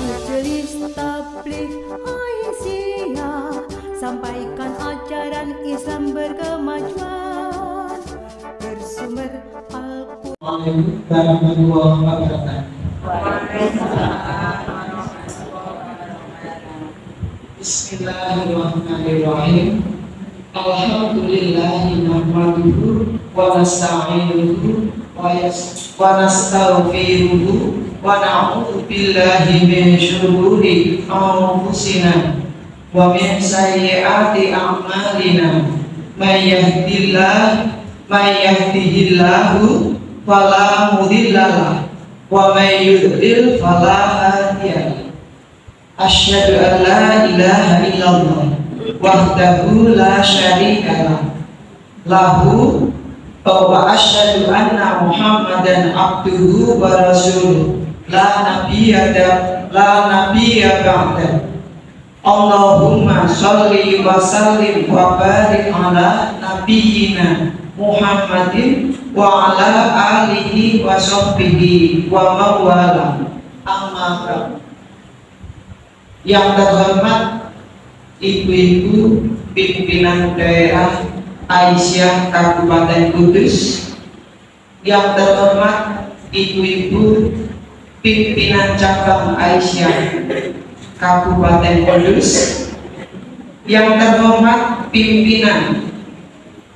Majelis Tabligh Aisyah, sampaikan ajaran Islam berkemajuan, bersumber Al-Quran. Bismillahirrahmanirrahim. Alhamdulillahi nahmaduhu wa nasta'inuhu wa nastaghfiruhu wa na'udzu billahi min syururi anfusina wa min sayyiati a'malina. May yahdihillahu fala mudilla lahu wa may yudlil fala hadiya lahu. Asyhadu an la ilaha illallah wahdahu la syarika lahu wa asyhadu anna Muhammadan abduhu wa rasuluh la nabiyya ba'da. Allahumma sholli wa sallim wa barik ala nabiyyina Muhammadin wa ala alihi wa sahbihi wa mawala. Amma ba'du. Yang terhormat ibu-ibu pimpinan daerah Aisyah Kabupaten Kudus, yang terhormat ibu-ibu pimpinan cabang Aisyah Kabupaten Kudus, yang terhormat pimpinan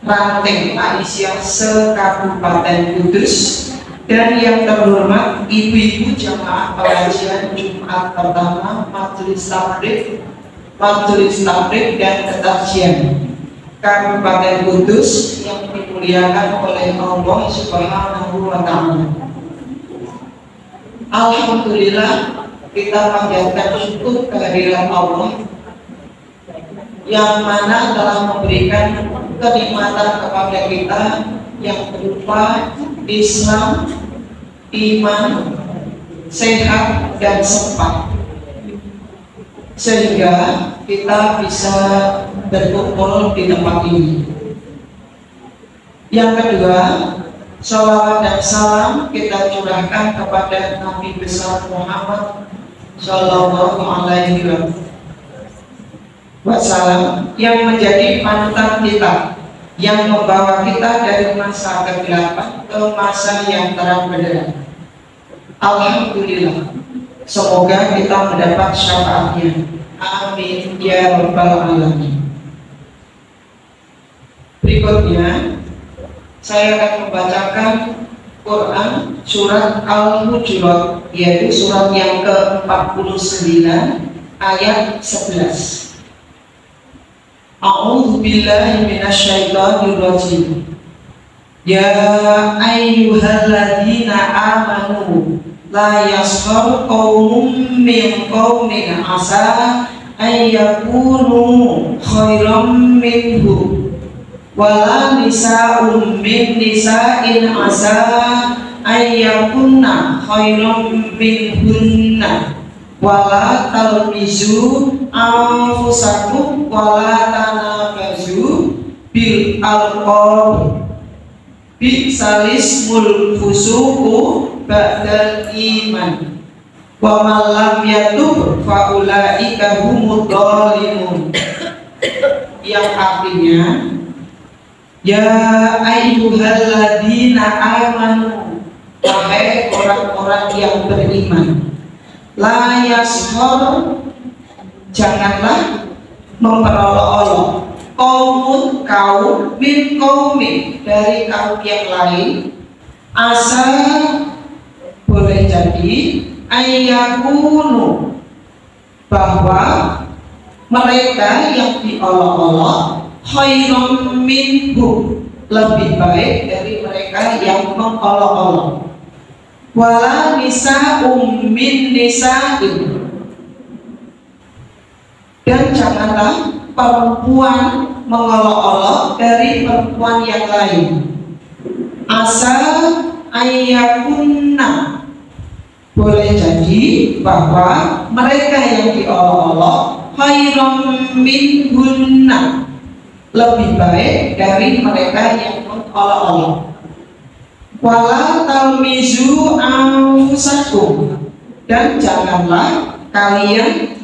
ranting Aisyah se-Kabupaten Kudus, dan yang terhormat ibu-ibu jamaah pengajian Jumat pertama Majelis Tabligh dan Ketajian Kabupaten Kudus yang dimuliakan oleh Allah Subhanahu wa Ta'ala. Alhamdulillah, kita panjatkan syukur kehadiran Allah yang mana telah memberikan kenikmatan kepada kita yang berupa Islam, iman, sehat dan sempat, sehingga kita bisa berkumpul di tempat ini. Yang kedua, sholawat dan salam kita curahkan kepada Nabi besar Muhammad Sallallahu Alaihi Wasallam yang menjadi panutan kita, yang membawa kita dari masa kegelapan ke masa yang terang benderang. Alhamdulillah, semoga kita mendapat syafaatnya. Amin ya rabbal alamin. Berikutnya saya akan membacakan Quran surat Al-Hujurat, yaitu surat yang ke-49 ayat 11. A'udzu billahi minasyaitonir rajim. Ya ayyuhalladzina amanu la yaskhar qaumun min qaumin asa ay yakunu khairam minhum wala nisa'un min nisa'in asa ay yakunna khairam minhunna wala talmizu anfusakum wala tanabazu bil alqab bi'salismul fusuqu ba'dal iman wa man lam yatub fa ulaika humud dhalimun, yang artinya ya ayyuhalladzina amanu, wahai orang-orang yang beriman, la yashor, janganlah memperolok-olok, kaum min kaumin, dari kaum yang lain, asa, boleh jadi, ayyakunu, bahwa mereka yang diolok-olok khairum minhum, lebih baik dari mereka yang mengolok-olok. Wala nisa'um min nisa'in, dan janganlah perempuan mengolok-olok dari perempuan yang lain. Asa ayyakunna, boleh jadi bahwa mereka yang diolok-olok khairum minhunna, lebih baik dari mereka yang mengolok-olok. Wala talmizu anfusakum, dan janganlah kalian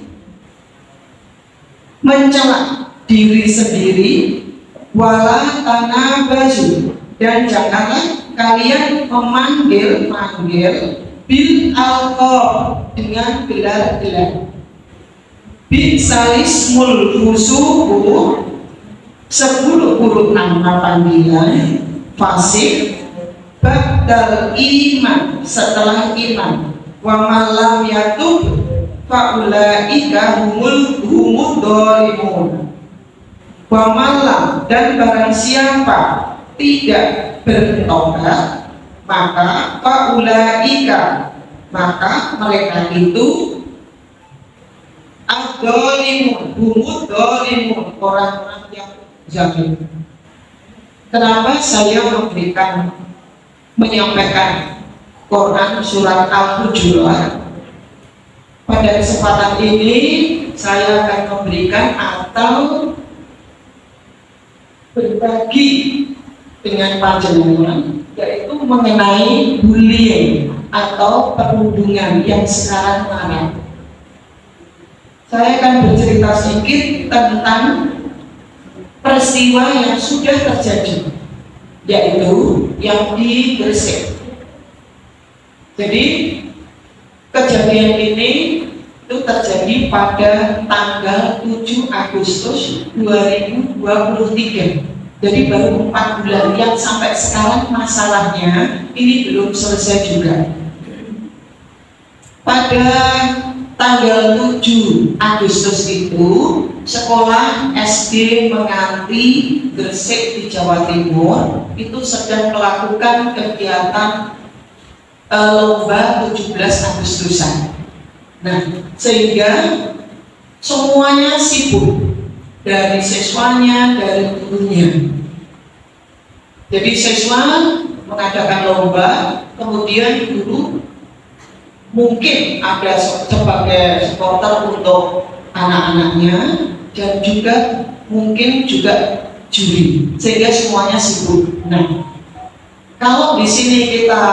mencela diri sendiri, wala tanabazu, dan janganlah kalian memanggil bil alqab, dengan gelar-gelar. Bisalismul fusuku, 10 huruf nama panggilan fasik, ba'dal iman, setelah iman, wa malam yatub faulaika humud dhalimun. Wa malam, dan barang siapa tidak bertobat, maka faulaika, maka mereka itu ad-dhalimun, humud dhalimun, orang-orang yang zalim. Kenapa saya menyampaikan Quran surat Al-Hujurat? Pada kesempatan ini saya akan memberikan atau berbagi dengan panjenengan, yaitu mengenai bullying atau perundungan yang sekarang marak. Saya akan bercerita sedikit tentang peristiwa yang sudah terjadi, yaitu yang di Gresik. Jadi kejadian ini itu terjadi pada tanggal 7 Agustus 2023. Jadi baru 4 bulan, yang sampai sekarang masalahnya ini belum selesai juga. Pada tanggal 7 Agustus itu sekolah SD Menganti Gresik di Jawa Timur itu sedang melakukan kegiatan lomba 17 Agustusan. Nah, sehingga semuanya sibuk, dari siswanya, dari gurunya. Jadi siswa mengadakan lomba, kemudian guru mungkin ada sebagai supporter untuk anak-anaknya, dan juga mungkin juga juri, sehingga semuanya sibuk. Nah, kalau di sini kita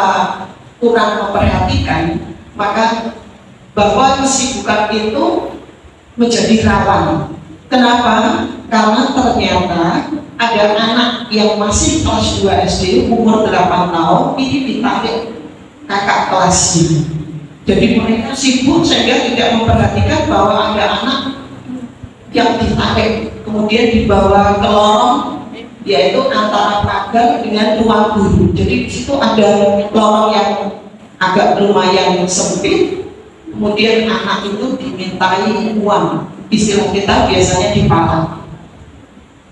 kurang memperhatikan, maka bahwa kesibukan itu menjadi rawan. Kenapa? Karena ternyata ada anak yang masih kelas 2 SD umur 8 tahun ini ditarik kakak kelasnya. Jadi mereka sibuk sehingga tidak memperhatikan bahwa ada anak yang ditarik, kemudian dibawa ke lorong, yaitu antara pagar dengan ruang guru. Jadi di situ ada lorong yang agak lumayan sempit, kemudian anak itu dimintai uang, istilah kita biasanya dipalak.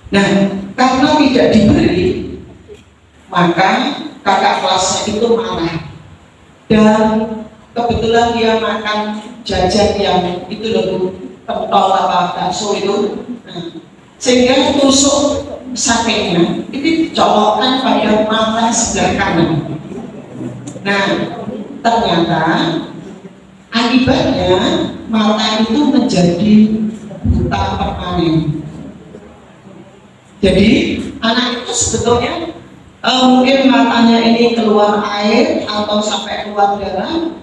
Nah, karena tidak diberi, maka kakak kelasnya itu marah, dan kebetulan dia makan jajan yang itu loh, pentol apa bakso itu. Nah, sehingga tusuk satenya itu dicolokkan pada mata sebelah kanan. Nah, ternyata akibatnya mata itu menjadi buta permanen. Jadi anak itu sebetulnya mungkin matanya ini keluar air atau sampai keluar darah.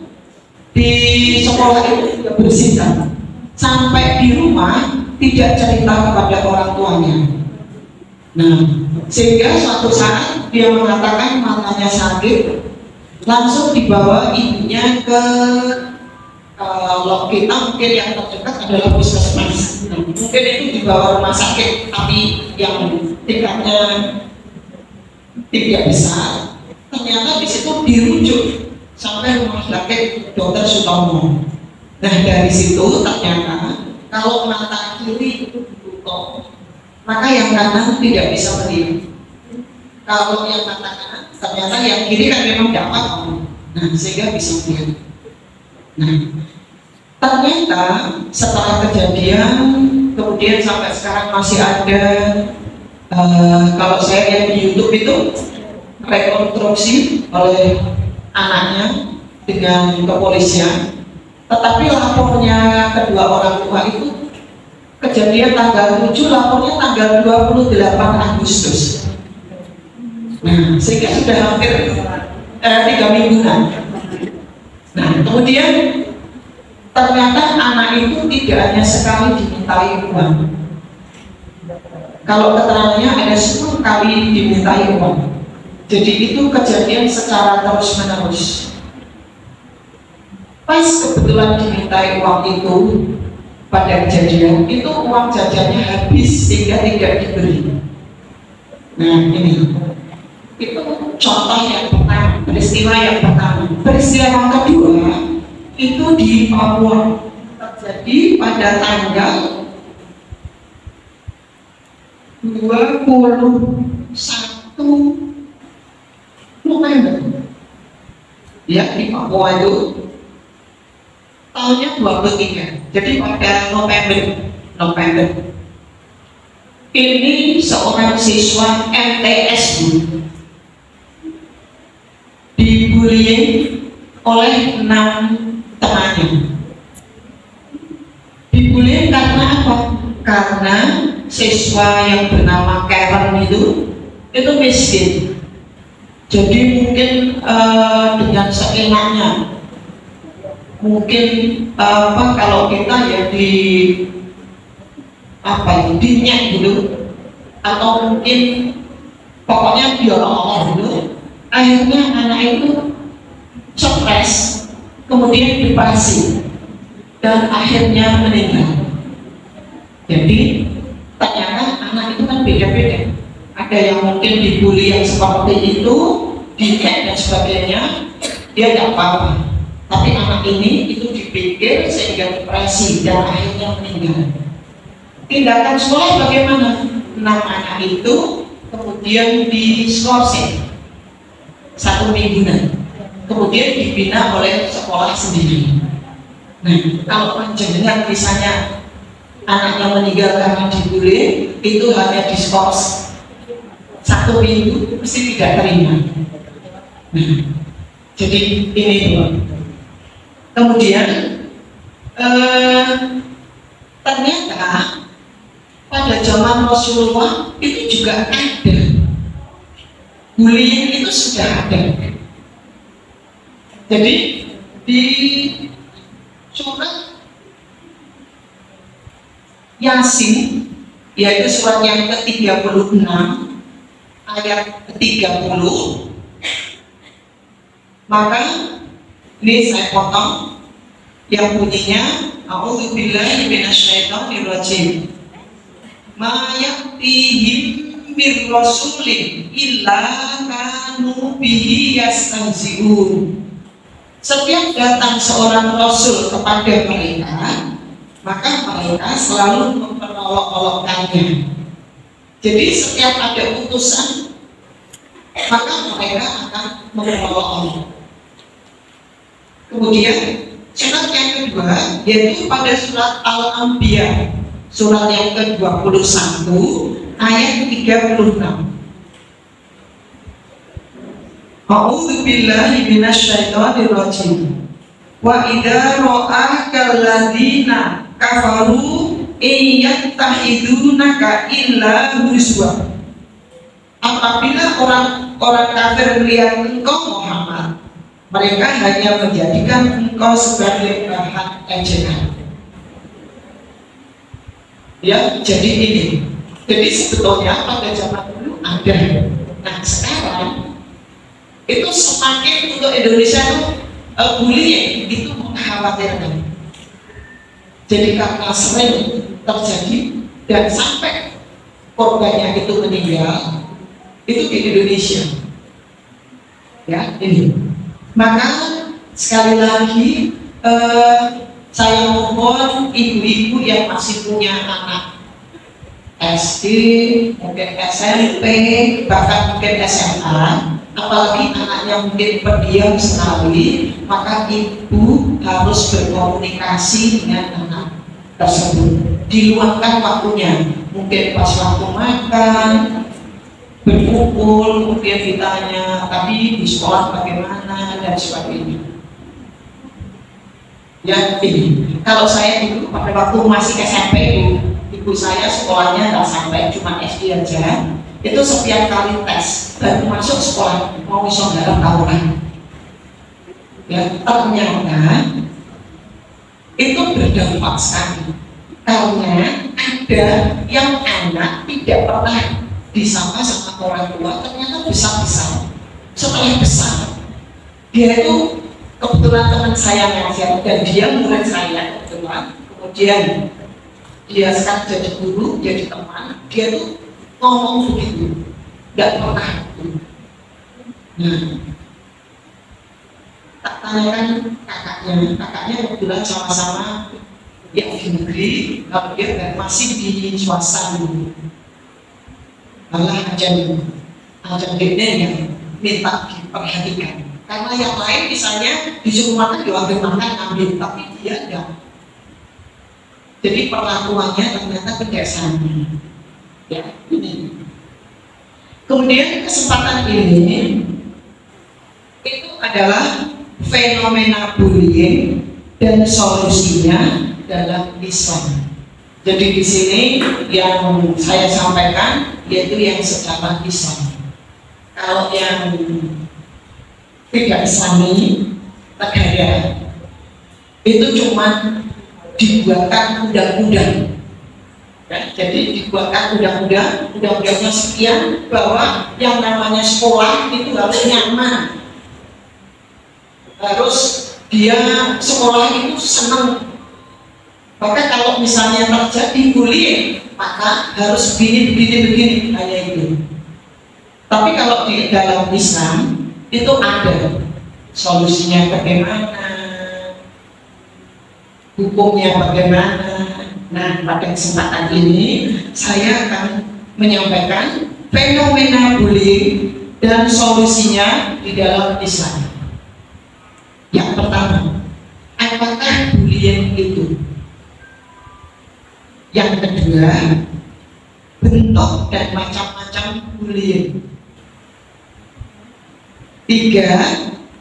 Di sekolah itu tidak bersihkan, sampai di rumah tidak cerita kepada orang tuanya. Nah, sehingga suatu saat dia mengatakan matanya sakit, langsung dibawa ibunya ke kita mungkin yang terdekat adalah puskesmas. Nah, mungkin itu dibawa rumah sakit, tapi yang tingkatnya tidak besar. Ternyata di situ dirujuk sampai rumah sakit Dr. Sutomo. Nah, dari situ ternyata kalau mata kiri itu ditutup, maka yang kanan tidak bisa melihat. Kalau yang mata kanan, ternyata yang kiri kan memang tidak apa-apa. Nah, sehingga bisa melihat. Nah, ternyata setelah kejadian, kemudian sampai sekarang masih ada, kalau saya lihat di YouTube itu rekonstruksi oleh anaknya dengan kepolisian, tetapi lapornya kedua orang tua itu kejadian tanggal 7, lapornya tanggal 28 Agustus. Nah, sehingga sudah hampir 3 mingguan. Nah, kemudian ternyata anak itu tidak hanya sekali dimintai uang. Kalau keterangannya ada 10 kali dimintai uang. Jadi itu kejadian secara terus menerus. Pas kebetulan dimintai uang itu, pada kejadian itu uang jajannya habis sehingga tidak diberi. Nah ini itu contoh yang pertama, peristiwa yang pertama. Peristiwa yang kedua itu di Papua, terjadi pada tanggal 21 November. Ya, di Papua itu tahunnya 23. Jadi pada November ini seorang siswa MTS dibullying oleh 6 temannya. Dibullying karena apa? Karena siswa yang bernama Karen itu miskin. Jadi mungkin dengan seenaknya, mungkin kalau kita ya dinyak gitu, atau mungkin pokoknya diolok-olok gitu. Akhirnya anak itu stres, kemudian depresi, dan akhirnya meninggal. Jadi ternyata anak itu kan beda-beda. Ada yang mungkin dibully yang seperti itu, dinyak dan sebagainya, dia tidak apa-apa. Tapi anak ini itu dipikir sehingga depresi dan akhirnya meninggal. Tindakan sekolah bagaimana? 6 anak itu kemudian diskorsing 1 mingguan, kemudian dibina oleh sekolah sendiri. Nah, kalau panjenengan misalnya anaknya meninggal karena dibully, itu hanya diskors 1 minggu, mesti tidak terima. Nah, jadi ini dua. Kemudian ternyata pada zaman Rasulullah itu juga ada bullying, itu sudah ada. Jadi di surat Yasin, yaitu surat yang ke-36 ayat ke-30, maka ini saya potong yang bunyinya a'udzubillahi minasyaitonirrajim, ma ya'tihim mir rasulin illa kanu bihi yastahzi'un. Setiap datang seorang rasul kepada mereka, maka mereka selalu memperolok-olokkannya. Jadi setiap ada utusan, maka mereka akan memperolok-olok. Kemudian surat yang kedua yaitu pada surat Al-Anbiya, surat yang ke-21 ayat 36. A'udzubillahi minasyaitonirrajim. Wa idza ra'akal ladzina kafaru iyattahidunaka illa huzwa. Apabila orang kafir melihat engkau Muhammad, mereka hanya menjadikan engkau sebagai bahan ejekan. Ya, jadi ini. Jadi sebetulnya pada zaman dulu ada. Nah sekarang itu semakin untuk Indonesia itu bullying itu mengkhawatirkan. Jadi karena sering terjadi dan sampai korbannya itu meninggal, itu di Indonesia. Ya, ini. Maka sekali lagi saya mohon ibu-ibu yang masih punya anak SD, mungkin SMP, bahkan mungkin SMA, apalagi anaknya mungkin pendiam sekali, maka ibu harus berkomunikasi dengan anak tersebut. Diluangkan waktunya, mungkin pas waktu makan, berkumpul, kemudian ditanya, tapi di sekolah bagaimana dan sebagainya. Ya ini, kalau saya dulu pada waktu masih SMP, ibu saya sekolahnya nggak sampai cuma SD aja. Itu setiap kali tes baru masuk sekolah mau saudara tahunan. Ya ternyata itu berdampak sekali, karena ada yang anak tidak pernah disapa sama orang tua, ternyata besar-besar. Setelah besar, dia itu kebetulan teman saya ngajar dan dia murid saya kebetulan, kemudian dia sekarang jadi guru, jadi teman, dia tuh ngomong begitu, nggak pernah. Nah, tak tanyakan kakaknya kebetulan sama-sama yang di negeri, kalau dia masih di swasta dulu. Malah ajan gede yang minta diperhatikan. Karena yang lain misalnya disuruh makan, diambil makan, ambil, tapi dia enggak. Jadi perlakuannya ternyata bijaksana. Ya, ini. Kemudian kesempatan ini itu adalah fenomena bullying dan solusinya dalam Islam. Jadi di sini yang saya sampaikan yaitu yang secara Islam. Kalau yang tidak Islami, negara itu cuma dibuatkan undang-undang. Ya, jadi dibuatkan undang-undangnya sekian bahwa yang namanya sekolah itu harus nyaman. Harus dia sekolah itu senang. Maka kalau misalnya terjadi bullying, maka harus begini, hanya itu. Tapi kalau di dalam Islam itu ada solusinya bagaimana, hukumnya bagaimana. Nah, pada kesempatan ini saya akan menyampaikan fenomena bullying dan solusinya di dalam Islam. Yang pertama, apakah bullying itu? Yang kedua, bentuk dan macam-macam bullying. Tiga,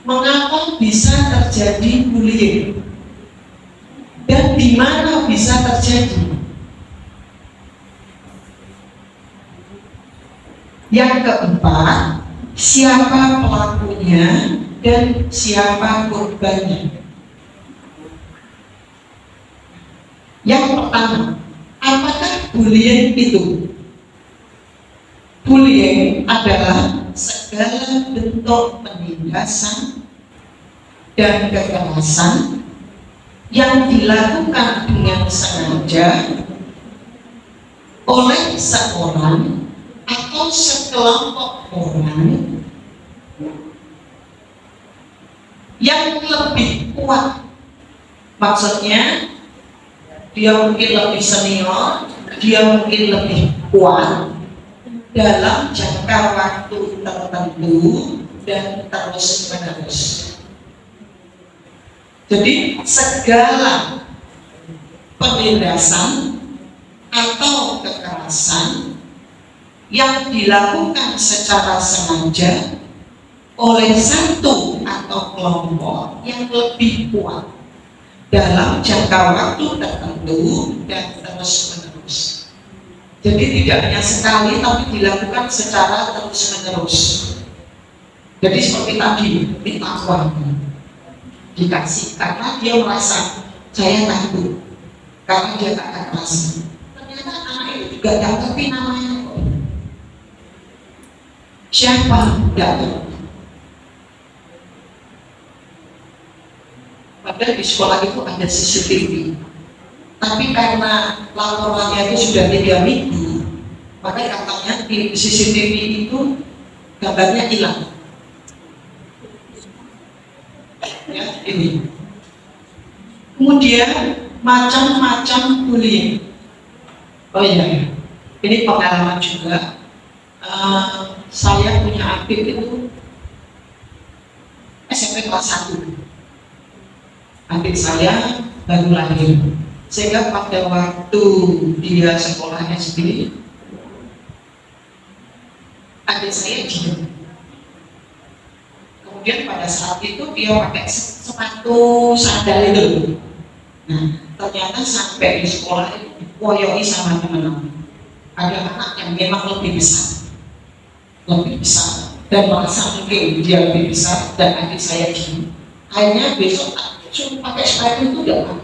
mengapa bisa terjadi bullying? Dan di mana bisa terjadi? Yang keempat, siapa pelakunya dan siapa korbannya? Yang pertama, apakah bullying itu? Bullying adalah segala bentuk penindasan dan kekerasan yang dilakukan dengan sengaja oleh seorang atau sekelompok orang yang lebih kuat. Maksudnya dia mungkin lebih senior, dia mungkin lebih kuat dalam jangka waktu tertentu dan terus menerus. Jadi segala penindasan atau kekerasan yang dilakukan secara sengaja oleh satu atau kelompok yang lebih kuat dalam jangka waktu tertentu dan terus menerus. Jadi tidak hanya sekali, tapi dilakukan secara terus menerus. Jadi seperti tadi, minta uang dikasih karena dia merasa saya takut, karena dia tak kekerasan. Ternyata anak itu juga tidak ngerti namanya. Siapa? Tidak tahu. Padahal di sekolah itu ada CCTV. Tapi karena laporannya itu sudah 3 minggu, maka katanya di CCTV itu gambarnya hilang. Ya, ini. Kemudian macam-macam bullying. Oh iya, ini pengalaman juga. Saya punya adik itu SMP kelas 1. Adik saya baru lahir. Sehingga pada waktu dia sekolah SD, adik saya diam. Kemudian pada saat itu dia pakai sepatu sandal itu. Nah, ternyata sampai di sekolah itu dikoyoi sama teman-teman. Ada anak yang memang lebih besar dan merasa mungkin dia lebih besar dan adik saya diam. Akhirnya besok suruh pakai sepatu itu tidak mau.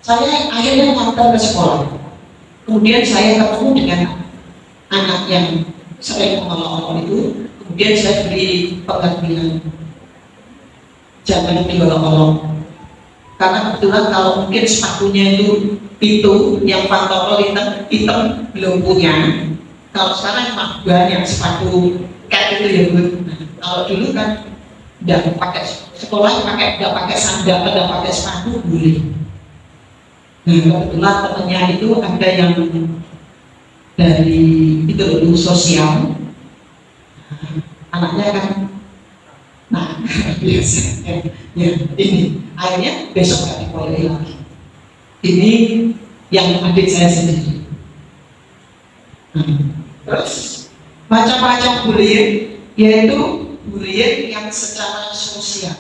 Saya akhirnya ngantar ke sekolah. Kemudian saya ketemu dengan anak yang sering mengolok-olok itu. Kemudian saya beri pengertian, jangan diolok-olok. Karena kebetulan kalau mungkin sepatunya itu yang pantofel hitam belum punya. Kalau sekarang mah banyak sepatu kayak itu ya Bu. Nah, kalau dulu kan tidak pakai sekolah, tidak pakai sandal, tidak pakai sepatu boleh. Nah, kebetulan temannya itu ada yang dari itu sosial. Anaknya kan, nah biasanya ya ini akhirnya besok nggak dibolehin lagi. Ini yang adik saya sendiri. Terus macam-macam bullying, yaitu bullying yang secara sosial.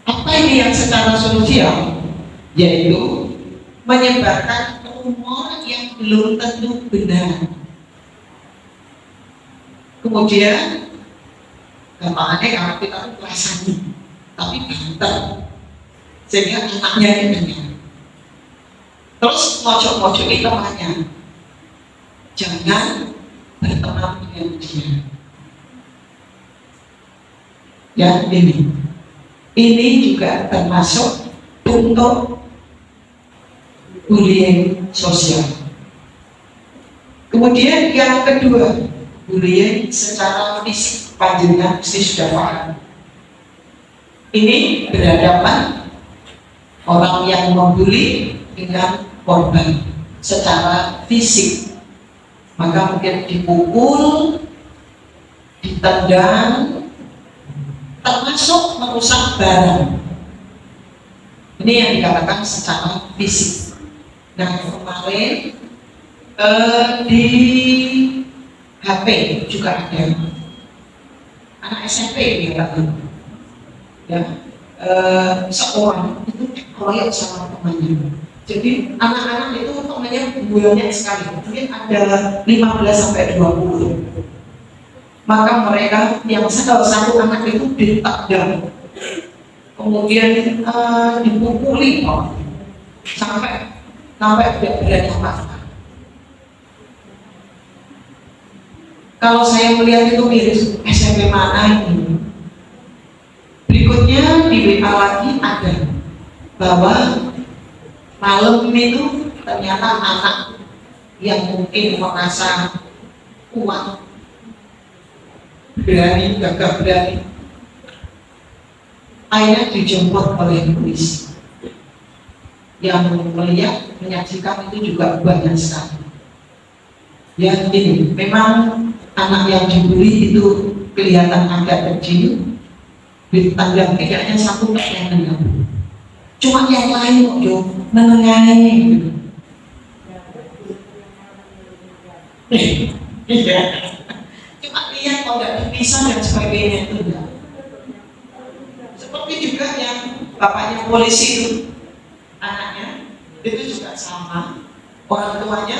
Apa ini yang secara sosial? Yaitu menyebarkan rumor yang belum tentu benar. Kemudian gampangannya kalau kita rasanya, tapi banter, sehingga anaknya ini dengar. Terus mojok-mojokin temannya, jangan berteman dengan dia. Ya ini juga termasuk untuk bullying sosial. Kemudian yang kedua, bullying secara fisik, panjenengan mesti sudah paham. Ini berhadapan orang yang membuli dengan korban secara fisik, maka mungkin dipukul, ditendang, termasuk merusak barang. Ini yang dikatakan secara fisik. Nah, kemarin di HP juga ada anak SMP ya, seorang itu dikeroyok sama temannya. Jadi anak-anak itu temannya banyak sekali, mungkin ada 15-20. Maka mereka yang satu anak itu ditendang, kemudian dipukuli sampai tidak berani apa-apa. Kalau saya melihat itu miris, SMP mana ini? Berikutnya di WA lagi ada bahwa malam itu ternyata anak yang mungkin merasa kuat, berani, gagah berani, akhirnya dijemput oleh polisi. Yang melihat, menyaksikan itu juga banyak sekali. Ya ini memang anak yang dibully itu kelihatan agak kecil, ditandang kayaknya satu yang menengah. Cuma yang lain kok yo menengahi gitu. Iya. Cuma lihat kalau nggak dipisah dan sebagainya itu enggak. Seperti juga yang bapaknya polisi itu, anaknya itu juga sama. Orang tuanya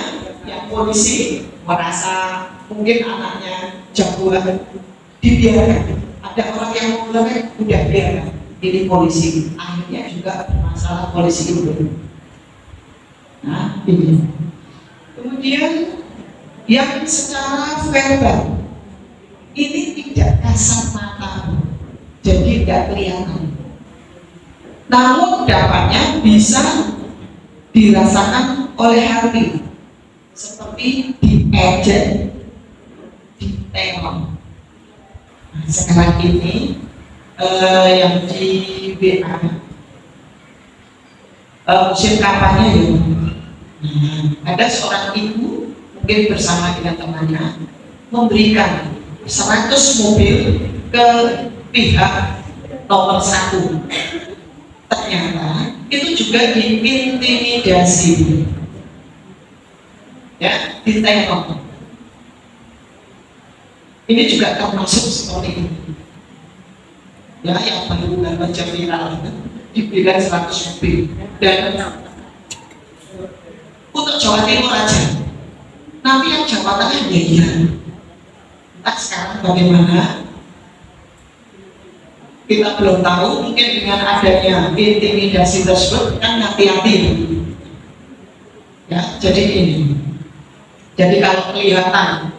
yang polisi merasa mungkin anaknya jagoan, dibiarkan. Ada orang yang mau bilang udah biarkan ini polisi, akhirnya juga masalah polisi itu. Nah ini. Kemudian yang secara verbal ini tidak kasat mata, jadi tidak kelihatan. Namun dampaknya bisa dirasakan oleh hati, seperti diejek, ditengok. Nah, sekarang ini yang di WA musim kampanye ya. Ada seorang ibu mungkin bersama dengan temannya memberikan 100 mobil ke pihak nomor 1. Ternyata itu juga diintimidasi, ya, ditengok. Ini juga termasuk seperti ini. Ya, yang baru baca viral diberikan 100 mobil. Dan untuk Jawa Timur aja, nanti yang Jawa Tengah ya. Entah sekarang bagaimana. kita belum tahu, mungkin dengan adanya intimidasi tersebut kan hati-hati ya. Jadi ini, jadi kalau kelihatan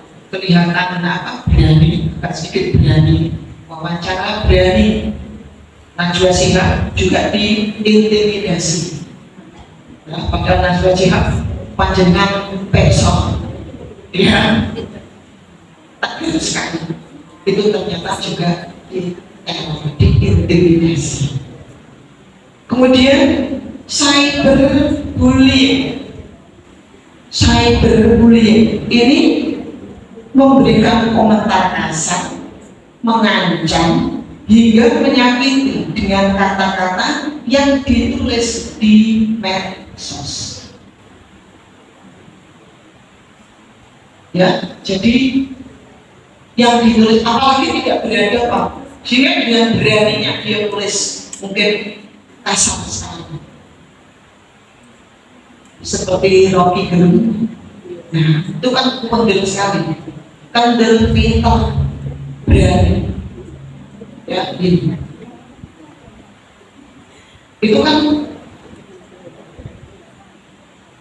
apa, berani, agak sedikit berani, wawancara berani, Najwa Shihab juga diintimidasi ya, padahal Najwa Shihab panjenengan person ya, tak sekali itu ternyata juga diintimidasi. Kemudian cyberbullying ini memberikan komentar kasar, mengancam hingga menyakiti dengan kata-kata yang ditulis di medsos. Ya, jadi yang ditulis apalagi tidak berhadapan, sehingga dengan beraninya dia tulis mungkin kasar sekali seperti Rocky Gerung. Nah itu kan kendel sekali, kendel pintar, berani ya ini. Itu kan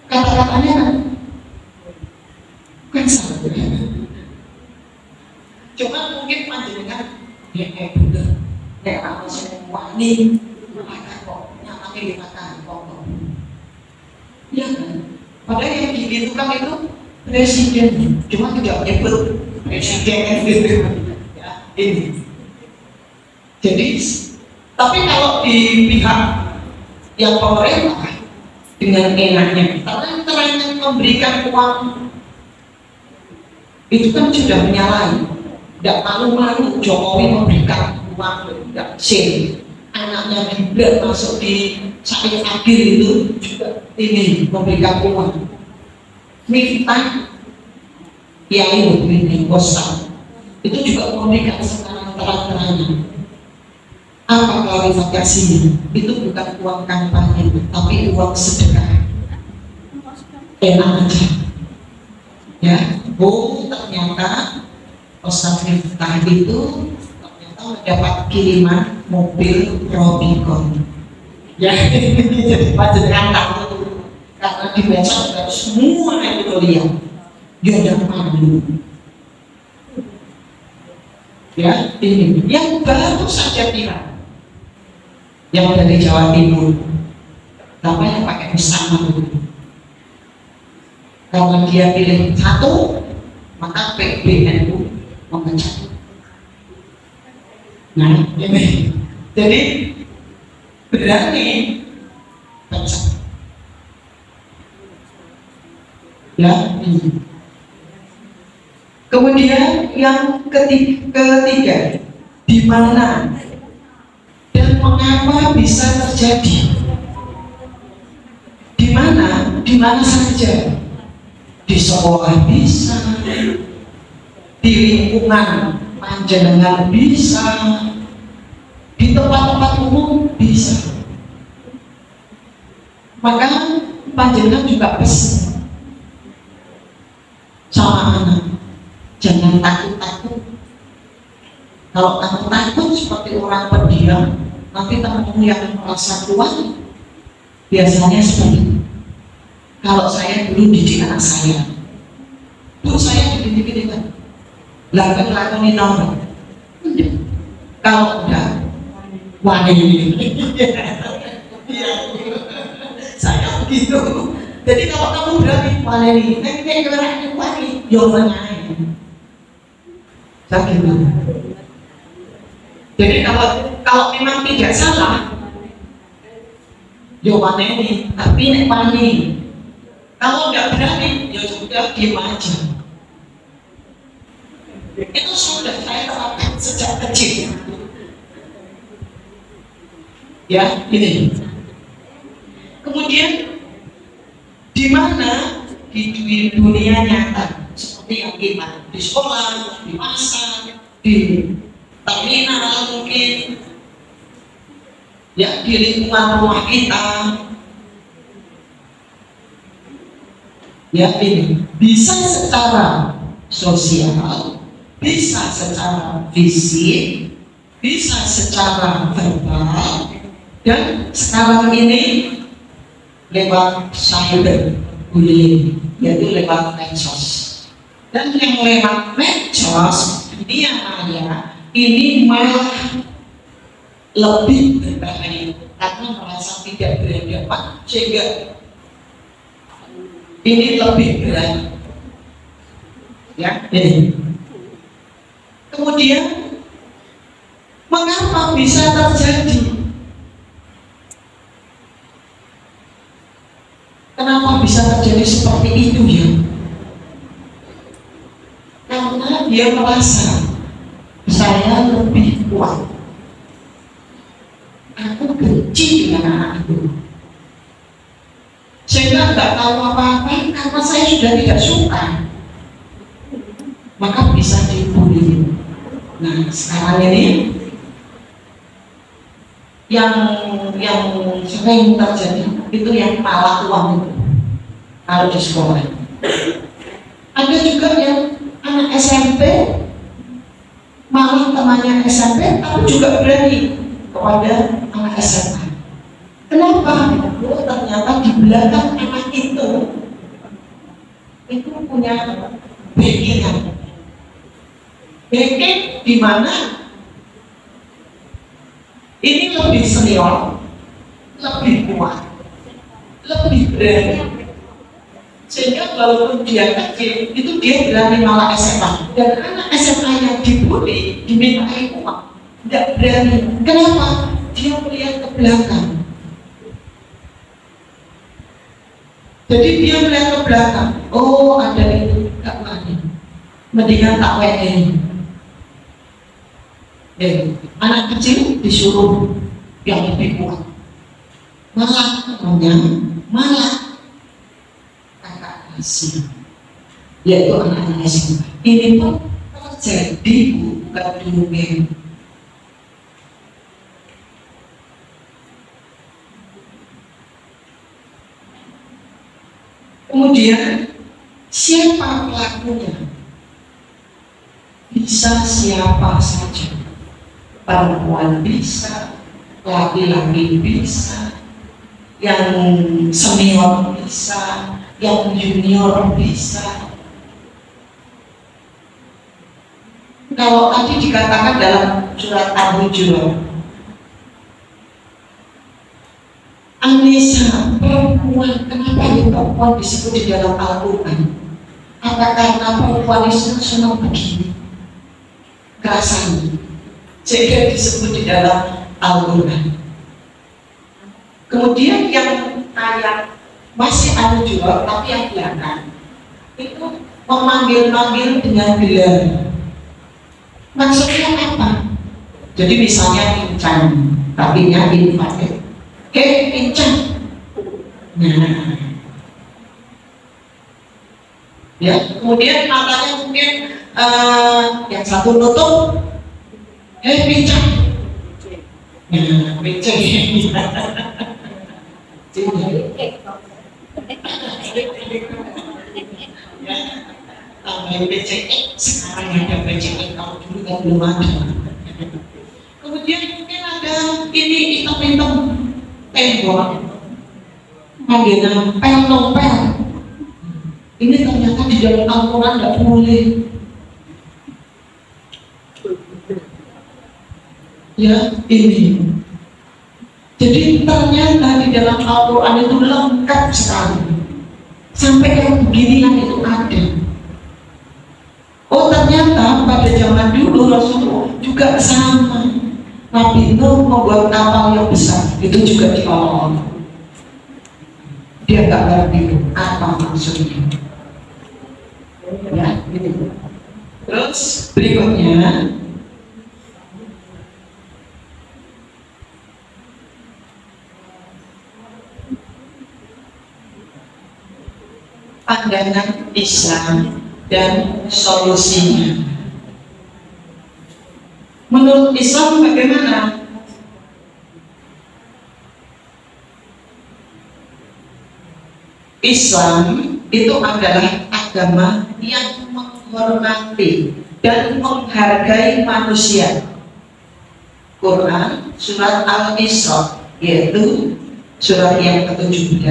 kata-katanya kan sangat berani. Cuma mungkin panjenengan ya bener, kayak apa semua ini makan kok, nyamanya dimakan kok. Iya kan? Padahal yang dibutuhkan itu presiden, cuma tidak menyebut presiden gitu. Ya, ini. Jadi, tapi kalau di pihak yang pemerintah dengan enaknya, terang memberikan uang, itu kan sudah menyalahi. Tidak malu-malu Jokowi memberikan uang, tidak sin. Anaknya Gibran masuk di Said Agil itu juga ini memberikan uang. Miftah Kiai Muhyiddin Kostam itu juga memberikan secara terang-terangan. Apa klarifikasinya? Itu bukan uang kampanye, tapi uang sedekah. Enak aja. Ya, ternyata Kostam Miftah itu mendapat kiriman mobil Robicon. Ya, jadi panjenengan tahu karena di medsos semua itu lihat. Dia udah malu. Ya, ini yang baru saja viral, yang dari Jawa Timur, namanya pakai bersama dulu. Kalau dia pilih satu, maka PBNU memecat. Nah, ini jadi berani pecat. Ya, ini. Kemudian yang ketiga, di mana dan mengapa bisa terjadi? Di mana saja? Di sekolah bisa, di lingkungan panjenengan bisa, di tempat-tempat umum bisa. Maka panjenengan juga pesan sama anak, jangan takut-takut. Kalau kamu takut seperti orang pendiam, nanti teman-teman yang merasa kuat biasanya seperti itu. Kalau saya dulu didik anak saya, bu saya dididik kan, lakuin nomor. Kalau udah wani, saya begitu. Jadi kalau kamu berani wani, nanti orangnya wani, jawabannya. Saya gitu. Jadi kalau memang tidak salah, jawabannya ini, tapi nek wani. Kalau nggak berani, ya sudah diam aja. Itu sudah saya terapkan sejak kecil. Ya, ini. Kemudian di mana di dunia nyata seperti yang kita di sekolah, di pasar, di terminal mungkin, ya di lingkungan rumah kita. Ya ini bisa secara sosial, bisa secara fisik, bisa secara verbal, dan sekarang ini lewat cyberbullying, yaitu lewat medsos. Dan yang lewat medsos, dunia maya ini malah lebih berbahaya karena merasa tidak berhadapan, sehingga ini lebih berat. Ya, ini. Kemudian mengapa bisa terjadi? Kenapa bisa terjadi seperti itu ya? Karena dia merasa saya lebih kuat. Aku benci dengan anakku, sehingga nggak tahu apa-apa karena saya sudah tidak suka, maka bisa dibully. Nah, sekarang ini yang sering terjadi itu yang malah uang itu kalau di sekolah. Ada juga yang anak SMP malah temannya SMP tapi juga berani kepada anak SMA. Kenapa? Oh, ternyata di belakang anak itu punya backingan. Backing di mana ini lebih senior, lebih kuat, lebih berani, sehingga walaupun dia kecil itu dia berani malah SMA. Dan anak SMA yang dibully dimintai uang tidak berani. Kenapa? Dia melihat ke belakang. Jadi dia melihat ke belakang. Oh, ada itu, gak berani, mendingan tak ini. Anak kecil disuruh yang lebih kuat, malah kakak kasih, yaitu anak-anak SMA. Ini pun terjadi bukan dongeng. Kemudian siapa pelakunya? Bisa siapa saja. Perempuan bisa, laki-laki bisa, yang senior bisa, yang junior bisa. Kalau tadi dikatakan dalam surat Al-Hujurat, Anissa, perempuan, kenapa ini perempuan disebut di dalam Al-Quran? Apa karena perempuan itu senang begini rasanya, sehingga disebut di dalam Al-Quran? Kemudian yang ayat masih Al-Hujurat tapi yang belakang itu memanggil-manggil dengan gelar. Maksudnya apa? Jadi misalnya pincang, tapi nya infatil. Pincang. Nah, ya, kemudian matanya mungkin yang satu nutup, pincang. Nah, pincang. Tambahin PCX, sekarang ada PCX, kalau dulu kan belum ada. Kemudian mungkin ada ini hitam-hitam tembok, panggilan pel-nopel. Ini ternyata di dalam Al-Quran tidak boleh. Ya, ini. Jadi ternyata di dalam Al-Quran itu lengkap sekali. Sampai yang beginian itu ada. Oh, ternyata pada zaman dulu Rasulullah juga sama. Nabi Nuh membuat kapal yang besar, itu juga diolok-olok. Dia nggak ngerti apa maksudnya. Ya, gitu. Terus berikutnya, pandangan Islam dan solusinya. Menurut Islam bagaimana? Islam itu adalah agama yang menghormati dan menghargai manusia. Quran surat Al-Isra, yaitu surat yang ke-17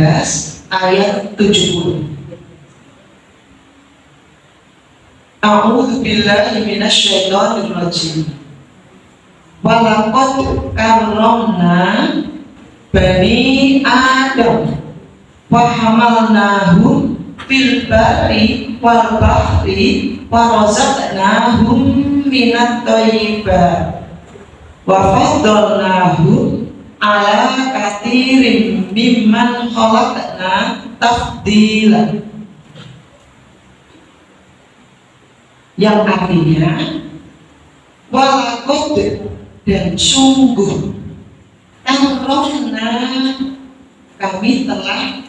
ayat 70. A'udzu billahi minasyaitonir rajim. Walaqad karramna bani Adam wa hamalnahum fil barri wal bahri wa razaqnahum minat thayyibat wa faddalnahum ala katsirin mimman khalaqna tafdila, yang artinya walaqad, dan sungguh, karomna, kami telah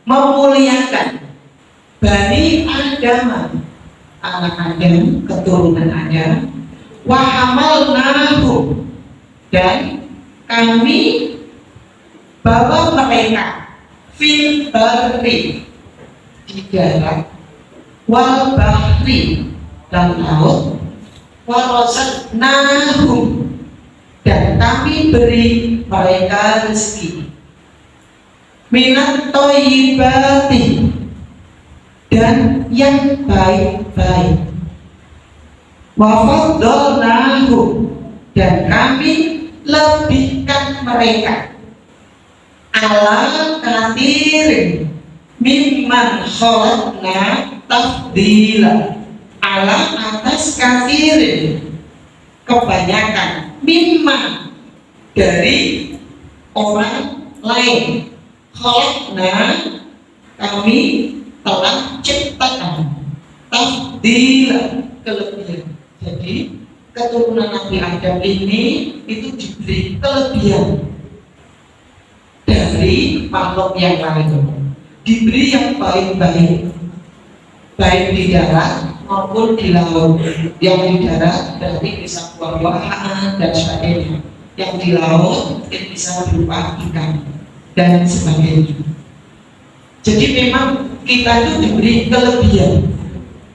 memuliakan Bani Adam, anak Adam, keturunan Adam, wa hamalnahum, dan kami bawa mereka fil barri, di darat, wal bahri, dan laut, wa razaqnahum, dan kami beri mereka rezeki, minat thayyibati, dan yang baik-baik, wa faddalnahum, dan kami lebihkan mereka ala katsirin mimman khalaqna tafdila, ala atas katsirin, kebanyakan, mimman, dari orang lain, khalaqna, kami telah ciptakan, tafdila, kelebihan. Jadi keturunan Nabi Adam ini itu diberi kelebihan dari makhluk yang lain, diberi yang baik-baik, baik di darat maupun di laut. Yang di darat berarti bisa buah-buahan dan sebagainya, yang di laut mungkin bisa berupa ikan dan sebagainya. Jadi memang kita itu diberi kelebihan.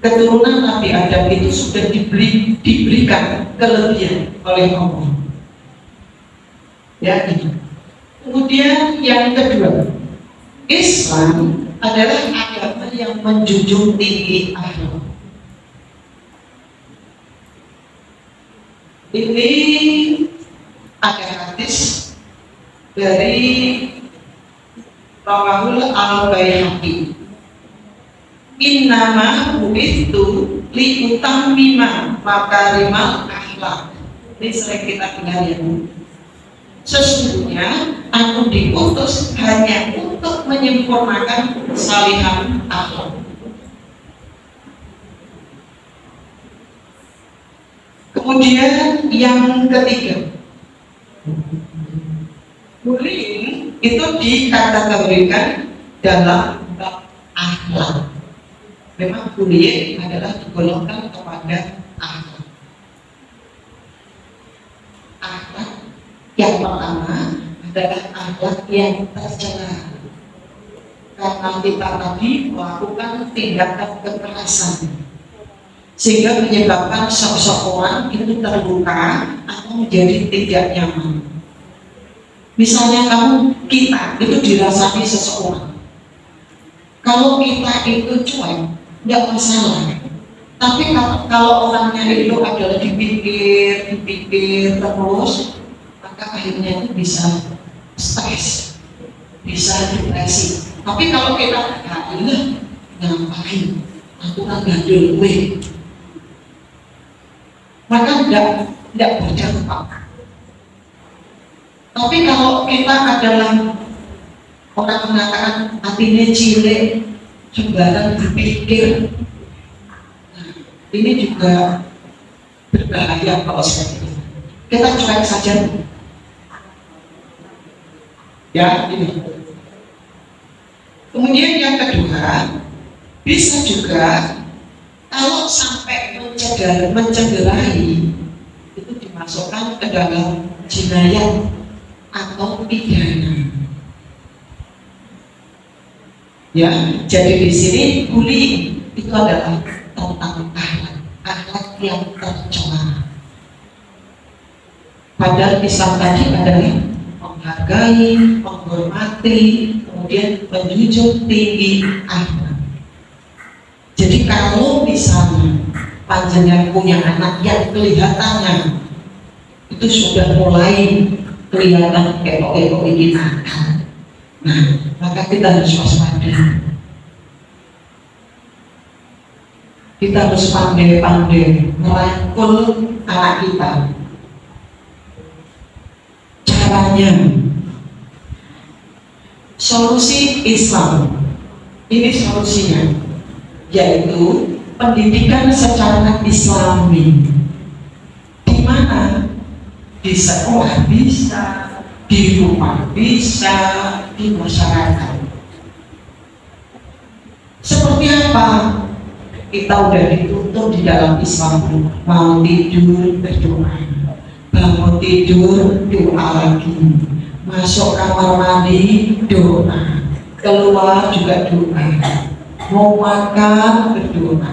Keturunan Nabi Adam itu sudah diberikan kelebihan oleh Allah. Ya, ini. Kemudian yang kedua, Islam adalah agama yang menjunjung tinggi akhlak. Ini ada hadis dari Rawahul Al-Baihaqi, innama bu'ithu liutammima makarimal akhlak. Ini sering kita dengar ya. Sesungguhnya aku diutus hanya untuk menyempurnakan salihan akhlak. Kemudian yang ketiga, bullying itu dikategorikan dalam bab akhlak. Memang bullying adalah digolongkan kepada akhlak. Akhlak yang pertama adalah akhlak yang tercela, karena kita tadi melakukan tindakan kekerasan sehingga menyebabkan seseorang itu terluka atau menjadi tidak nyaman. Misalnya kita itu dirasani seseorang, kalau kita itu cuek nggak masalah, tapi kalau orangnya itu adalah dipikir terus, maka akhirnya itu bisa stres, bisa depresi. Tapi kalau kita ini ngapain, aku kan gandul gue, maka tidak berdampak. Tapi kalau kita adalah orang mengatakan hatinya cilik, sembarang berpikir, nah, ini juga berbahaya kalau seperti itu. Kita cuek saja. Ya, ini. Kemudian yang kedua, bisa juga kalau sampai mencederai, itu dimasukkan ke dalam jinayat atau pidana. Ya, jadi di sini bullying itu adalah tentang akhlak. yang tercela. Padahal Islam tadi adalah menghargai, menghormati, kemudian menjunjung tinggi akhlak. Jadi kalau misalnya panjenengan punya anak yang kelihatannya itu sudah mulai kelihatan kepo-kepo ini nakal, nah maka kita harus waspada. Kita harus pandai-pandai merangkul anak kita. Caranya, solusi Islam ini solusinya, yaitu pendidikan secara Islami, di mana di sekolah bisa, di rumah bisa, di masyarakat. Seperti apa? Kita udah dituntut di dalam Islam, mau tidur berdoa, bangun tidur doa lagi, masuk kamar mandi doa, keluar juga doa, mau makan berdoa.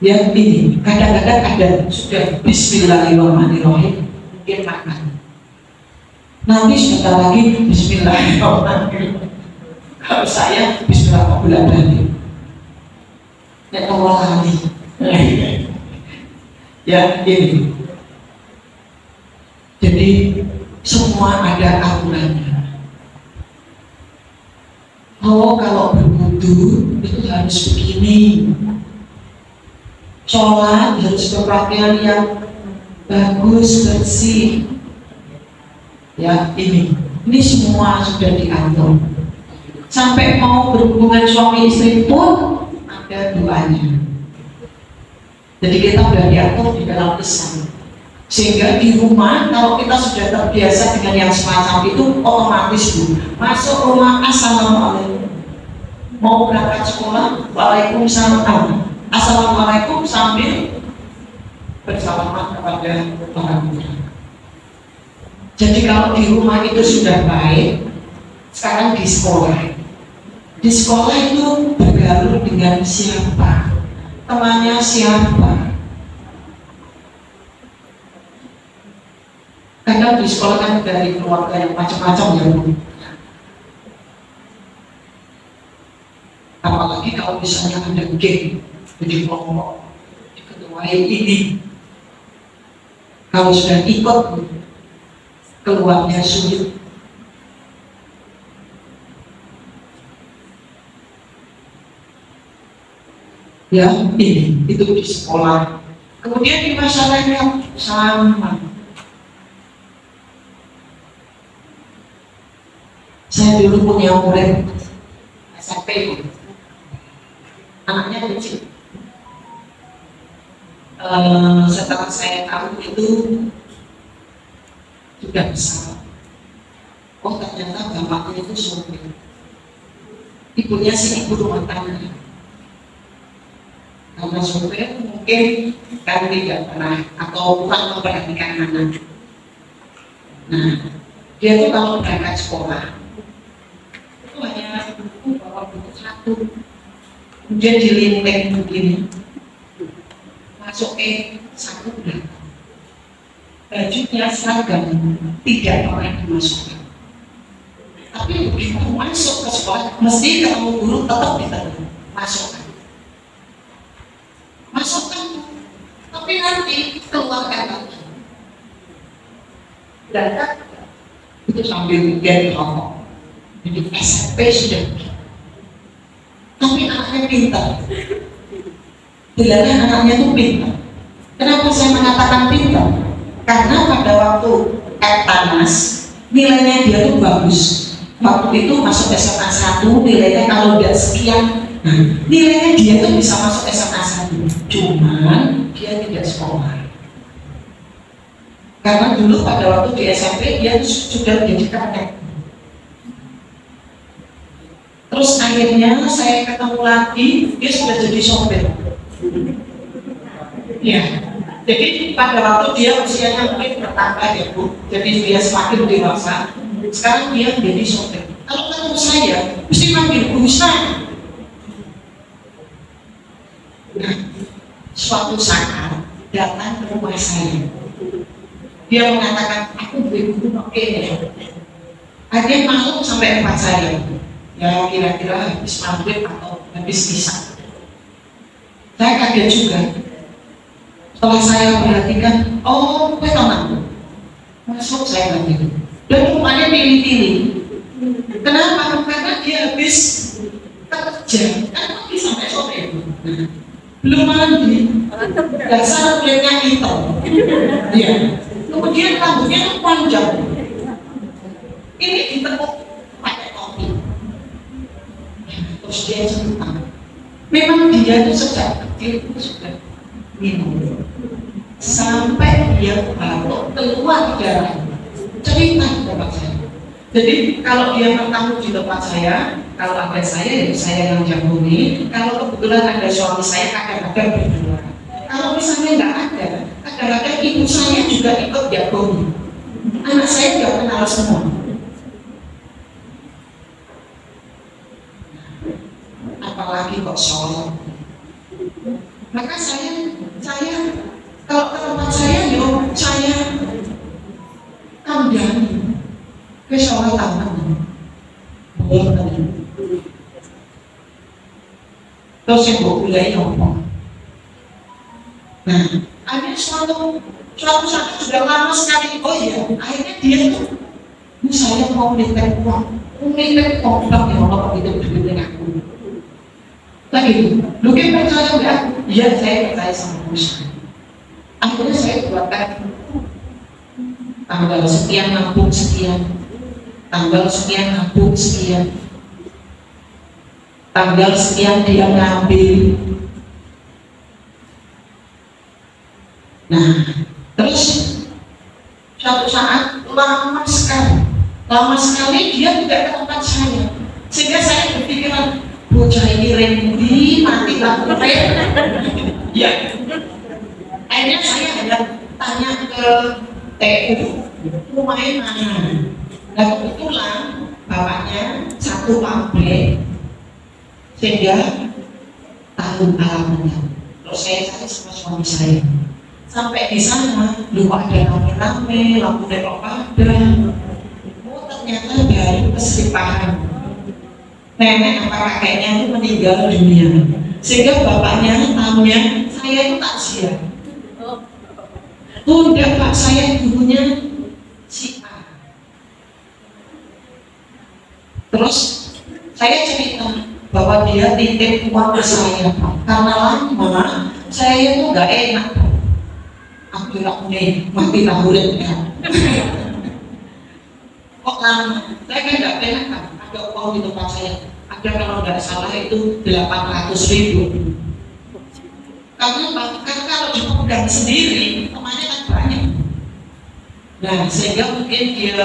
Yang ini kadang-kadang ada sudah Bismillahirrahmanirrahim mungkin makan, nanti sebentar lagi Bismillahirrahmanirrahim. Kalau saya Bismillahirrahmanirrahim ya Allah lagi. Ya ini. Jadi semua ada aturannya. Oh kalau berwudu itu harus begini. Sholat harus berpakaian yang bagus, bersih. Ya ini semua sudah diatur. Sampai mau berhubungan suami istri pun ada doanya. Jadi kita sudah diatur di dalam Islam, sehingga di rumah kalau kita sudah terbiasa dengan yang semacam itu, otomatis masuk rumah assalamualaikum, mau berangkat sekolah waalaikumsalam, assalamualaikum sambil bersalaman kepada orang tua. Jadi kalau di rumah itu sudah baik, sekarang di sekolah itu bergaul dengan siapa, temannya siapa. Karena di sekolah kan dari keluarga yang macam-macam ya Bu. Apalagi kalau misalnya ada geng, jadi kelompok diketuai ini, kalau sudah ikut keluarnya sulit. Ya ini itu di sekolah, kemudian di masyarakat sama. Saya dulu punya murid SMP, anaknya kecil. Setelah saya tahu itu sudah besar, oh ternyata bapaknya itu sopir, ibunya sih ibu rumah tangga. Karena sopir mungkin kan tidak pernah atau kurang memperhatikan anak. Nah, dia tuh kalau berangkat sekolah itu hanya buku, bawa buku satu, kemudian dilinting begini, masuk satu udah. Bajunya seragam tidak pernah dimasukkan. Tapi begitu masuk ke sekolah, mesti ketemu guru tetap ditegur, masukkan. Tapi nanti keluarkan lagi. Dan itu sambil jadi rokok. Jadi SMP sudah. Tapi anaknya pintar. Bilangnya anaknya itu pintar. Kenapa saya mengatakan pintar? Karena pada waktu Eptanas nilainya dia itu bagus. Waktu itu masuk SMA 1 nilainya kalau tidak sekian. Nah, nilainya dia tuh bisa masuk SMA 1, cuman dia tidak sekolah. Karena dulu pada waktu di SMP dia sudah menjadi kakek. Terus akhirnya saya ketemu lagi, dia sudah jadi sopir. Ya, jadi pada waktu dia usianya mungkin bertambah ya Bu, jadi dia semakin dewasa. Sekarang dia menjadi sopir. Kalau ketemu saya, mesti panggil Bu Ustaz. suatu saat datang ke rumah saya. Dia mengatakan, aku beli guru oke ya. Dia malu sampai tempat saya. Ya kira-kira habis maghrib atau habis isya. Saya kaget juga. Setelah saya perhatikan, oh gue tenang. Masuk saya lagi. Dan rumahnya pilih-pilih. Kenapa? Karena dia habis kerja. Kan pagi sampai sore. Belum mandi. Dasar kulitnya hitam. Iya. Kemudian rambutnya kan panjang. Ini ditekuk pakai topi. Terus dia cerita. Memang dia itu sejak kecil itu sudah minum. Sampai dia batuk keluar darah. Cerita di tempat saya. Jadi kalau dia bertamu di tempat saya, kalau ada saya, ya saya yang jambuni. Kalau kebetulan ada suami saya, kadang-kadang berdua. Kalau misalnya nggak ada, kadang-kadang ibu saya juga ikut jagung. Anak saya nggak kenal semua. Apalagi kok sholat. Maka saya kalau ke tempat saya, saya kandani ke sholat tangan. Terus yang gue kuliah apa? Nah, akhirnya suatu saat sudah lama sekali. Oh iya, akhirnya dia tuh, saya mau nitip uang, nitip kontak ya Allah itu dengan aku. Lagi, lu kan percaya enggak? Iya, saya percaya sama Musa. Akhirnya saya buatkan tanggal sekian nabung sekian, tanggal sekian nabung sekian, tanggal sekian dia ngambil. Nah, terus suatu saat lama sekali dia tidak ke tempat saya, sehingga saya berpikiran bocah ini rendi mati lampu ya. Akhirnya saya hanya tanya ke TU rumahnya mana. Nah kebetulan bapaknya satu pabrik, sehingga tahu alamatnya. Terus saya cari sama suami saya. Sampai di sana, lupa ada rame-rame, lampu neon padam. Oh ternyata dari keselipahan. Nenek apa kakeknya itu meninggal dunia, sehingga bapaknya tamunya saya itu takziah. Enggak pak, saya gurunya si A. Terus saya cerita bahwa dia titip uang ke saya, karena lama saya itu nggak enak. Aku nih mati lahurin ya. Kok lama? Saya kan nggak enak kan? Ada uang di tempat saya. Ada kalau nggak salah itu 800.000. Karena kalau dipegang sendiri, temannya kan banyak. Nah, sehingga mungkin dia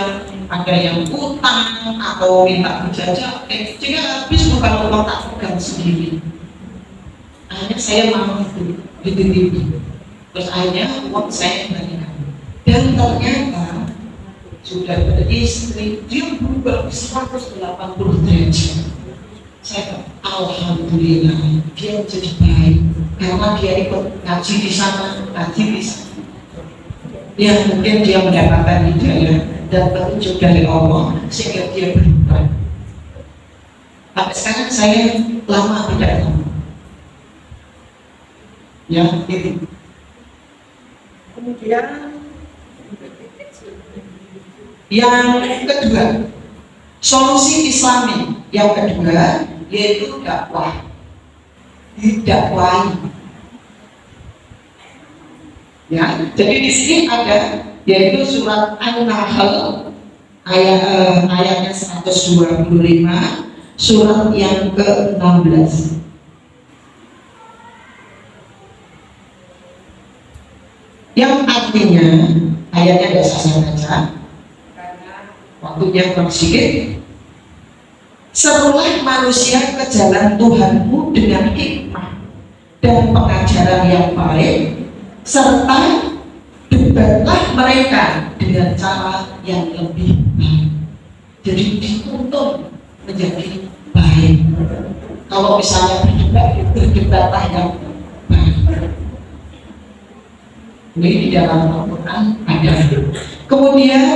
ada yang utang atau minta berjajah, sehingga habis kalau uang tak pegang sendiri. Akhirnya saya mau itu dititipi. Terus akhirnya uang saya kembalikan. Dan ternyata sudah beristri, dia berubah 180 derajat. Saya alhamdulillah dia jadi baik karena dia ikut ngaji di sana, ngaji di sana. Ya mungkin dia mendapatkan hidayah dan petunjuk dari Allah sehingga dia berubah. Sampai sekarang saya lama tidak tahu. Ya itu. Kemudian yang kedua, solusi Islami yang kedua yaitu dakwah, didakwahi. Ya, jadi di sini ada yaitu surat An-Nahl ayatnya 125, surat yang ke-16. Yang artinya ayatnya tidak saya baca karena waktunya kurang sedikit. Serulah manusia ke jalan Tuhanmu dengan hikmah dan pengajaran yang baik, serta debatlah mereka dengan cara yang lebih baik. Jadi dituntut menjadi baik. Kalau misalnya berdebatlah yang baik. Ini di dalam Al-Quran ada. Kemudian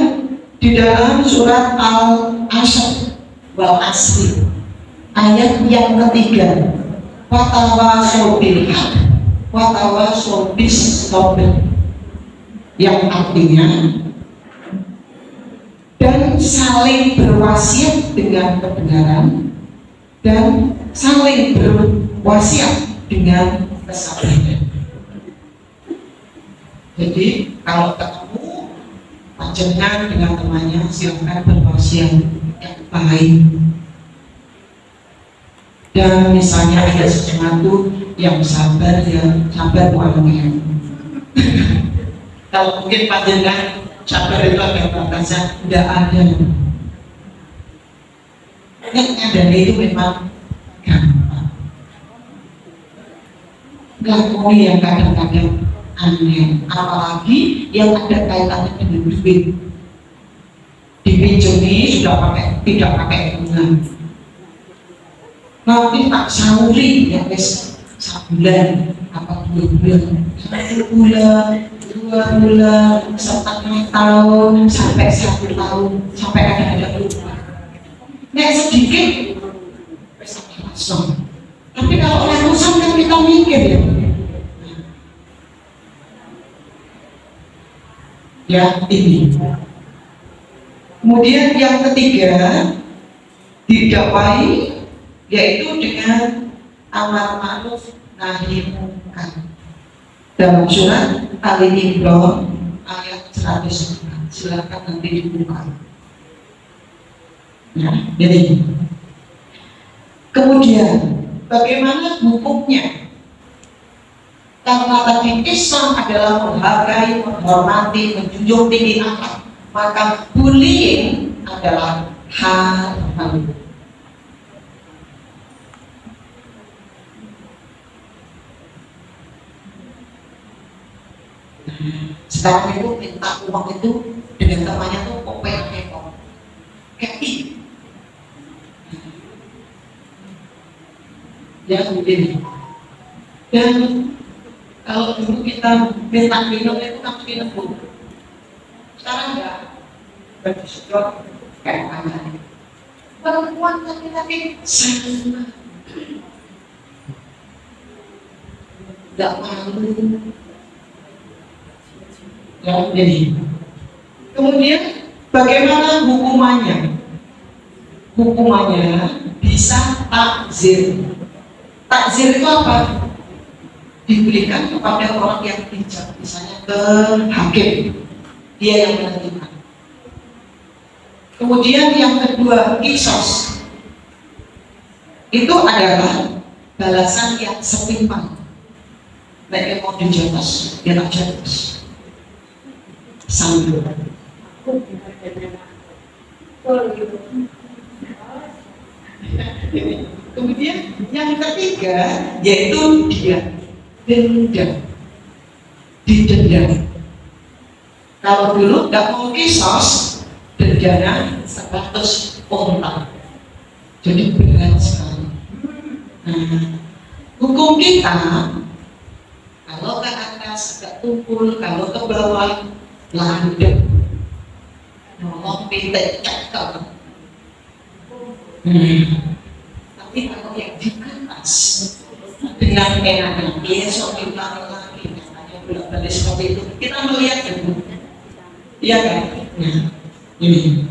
di dalam surat Al-Asr wal Asri ayat yang ketiga, watawasau bil haq watawasau bis sabr, yang artinya dan saling berwasiat dengan kebenaran dan saling berwasiat dengan kesabaran. Jadi kalau ketemu panjenengan dengan temannya, silakan berwasiat yang baik. Dan misalnya ada sesuatu yang sabar, ya sabar uangnya. Kalau mungkin panjenengan sabar itu ada batasnya, tidak ada. Yang ada itu memang gampang. Lakoni yang kadang-kadang aneh, apalagi yang ada kaitannya dengan duit. Dipinjami sudah tidak pakai bunga. Nanti tak sauri ya guys, sebulan apa 2 bulan, 1 bulan, 2 bulan, setengah tahun, sampai 1 tahun, sampai ada lupa. Nek sedikit, besok langsung. Tapi kalau ratusan kan kita mikir ya. Ya ini. Kemudian yang ketiga didakwai yaitu dengan amar ma'ruf nahi munkar. Dalam surat Ali Imran ayat 104. Silakan nanti dibuka. Ya, jadi kemudian bagaimana hukumnya? Karena tadi Islam adalah menghargai, menghormati, menjunjung tinggi akhlak, maka bullying adalah haram. Sekarang itu minta uang itu dengan temannya tuh kopek-kopek, kayak ya begini. Dan kalau dulu kita minta minum itu kan minum dulu. Sekarang enggak, berdistrok kayak mana? Perempuan laki-laki sama, enggak malu. Ya, jadi. Kemudian bagaimana hukumannya? Hukumannya bisa takzir. Takzir itu apa? Diberikan kepada orang yang bijak, misalnya ke hakim, dia yang menentukan. Kemudian yang kedua, kisos. Itu adalah balasan yang setimpal. Baik yang mau dijatas, dia tak jatas. Sambil. Kemudian yang ketiga yaitu dia denda, didenda. Kalau dulu nggak mau kisos, dendanya 100 onta, jadi berat sekali. Nah, hukum kita kalau ke atas agak tumpul, kalau ke bawah landep, ngomong pintek cakap. Tapi kalau yang di atas dengan enaknya besok diulangi lagi, katanya bolak-balik seperti itu, kita melihat itu, iya kan? Nah, ini.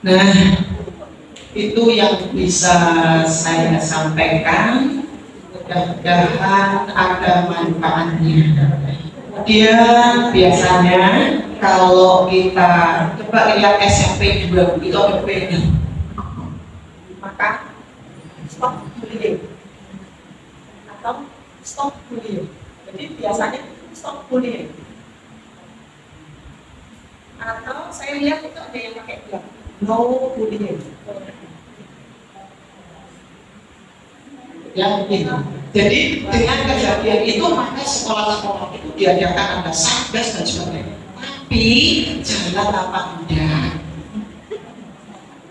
Nah, itu yang bisa saya sampaikan. Mudah-mudahan ada manfaatnya. Kemudian biasanya kalau kita coba lihat SMP 2 itu ada beda, maka stop bullying atau stop bullying. Jadi biasanya stop bullying. Atau saya lihat itu ada yang pakai bilang no bullying. Ya begitu. Jadi dengan kejadian itu maka sekolah-sekolah itu diadakan ada satgas dan sebagainya. Tapi jangan apa enggak.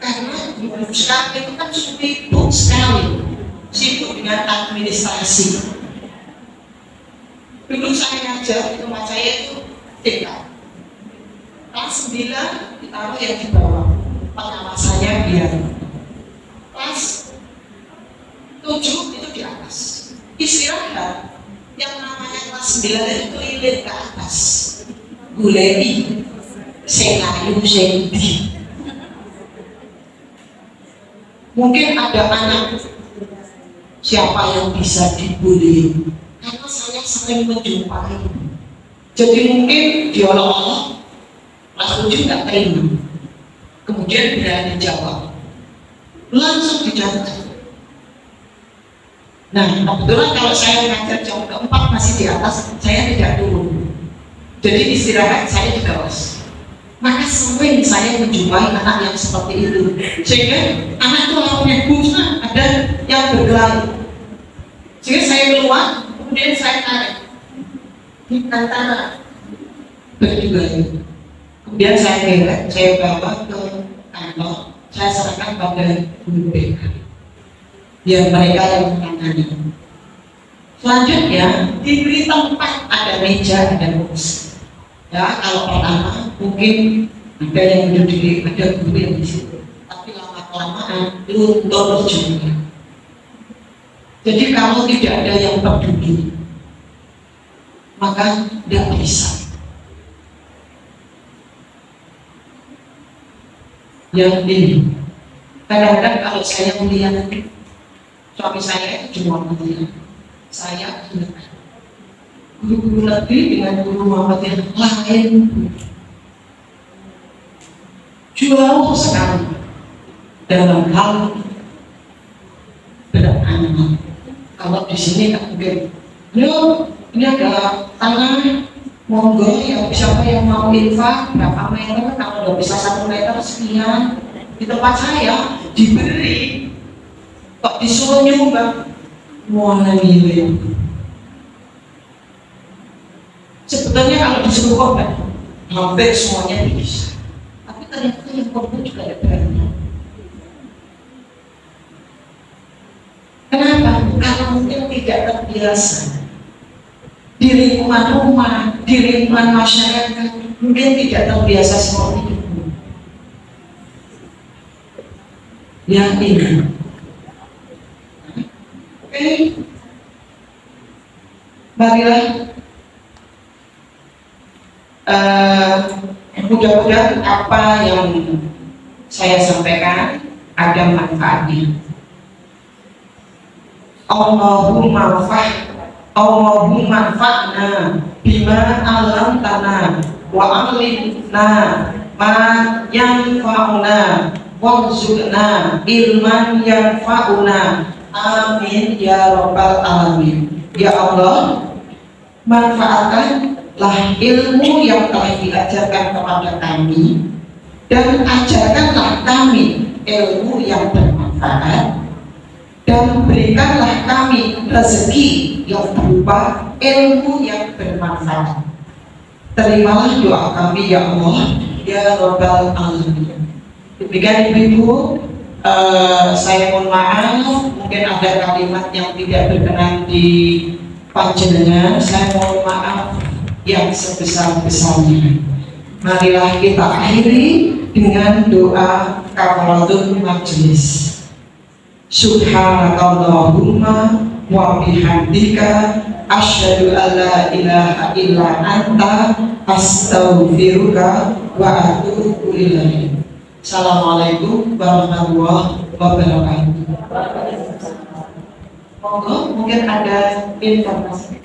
Karena guru sekarang itu kan sibuk sekali, sibuk dengan administrasi. Dulu saya ngajar di tempat saya itu TK. Kelas 9 ditaruh yang di bawah, pengawasannya biar. Kelas 7 itu di atas. Istirahat, yang namanya kelas 9 itu keliling ke atas. Guleti, sekayu, senti. Mungkin ada anak siapa yang bisa dibully, karena saya sering menjumpai. Jadi mungkin diolok-olok, langsung juga terima. Kemudian berani jawab, langsung dicatat. Nah, kebetulan kalau saya mengajar jam ke-4 masih di atas, saya tidak turun. Jadi istirahat saya di kelas. Maka sering saya menjumpai anak yang seperti itu. Sehingga anak itu lawannya busa, ada yang berkelahi. Sehingga saya keluar, kemudian saya tarik di antara berkelahi. Kemudian saya geret, saya bawa ke kantor, saya serahkan pada guru BK. Biar mereka yang menangani. Selanjutnya diberi tempat, ada meja, ada kursi. Ya, kalau pertama mungkin ada yang duduk, ada guru yang di situ. Tapi lama-kelamaan luntur juga. Jadi kalau tidak ada yang peduli, maka tidak bisa. Yang ini, kadang-kadang kalau saya melihat suami saya itu cuma melihat, saya ingat guru-guru negeri dengan guru Muhammadiyah lain jauh sekali dalam hal beramal. Kalau di sini kan mungkin, ini ada tanah, monggo ya siapa yang mau infak berapa meter, kalau udah bisa 1 meter sekian. Di tempat saya diberi, kok disuruh nyumbang, mau milih. Sebetulnya kalau disuruh korban, hampir semuanya bisa. Tapi ternyata yang korban juga ada banyak. Kenapa? Karena mungkin tidak terbiasa. Di lingkungan rumah, di lingkungan masyarakat, mungkin tidak terbiasa seperti itu. Yang ini. Oke. Marilah. Mudah-mudahan apa yang saya sampaikan ada manfaatnya. Allahumma fa'na bima alamtana wa alimna ma yanfa'una warzuqna ilman yanfa'una, amin ya rabbal alamin. Ya Allah, manfaatkanlah ilmu yang telah diajarkan kepada kami dan ajarkanlah kami ilmu yang bermanfaat, dan berikanlah kami rezeki yang berupa ilmu yang bermanfaat. Terimalah doa kami ya Allah ya rabbal alamin. Demikian Ibu-ibu, saya mohon maaf mungkin ada kalimat yang tidak berkenan di panjenengan, saya mohon maaf yang sebesar-besarnya. Marilah kita akhiri dengan doa kafaratul majelis. Subhanakallahumma wa bihamdika asyhadu an la ilaha illa anta astaghfiruka wa atubu ilaik. Assalamualaikum warahmatullahi wabarakatuh. Monggo mungkin ada informasi.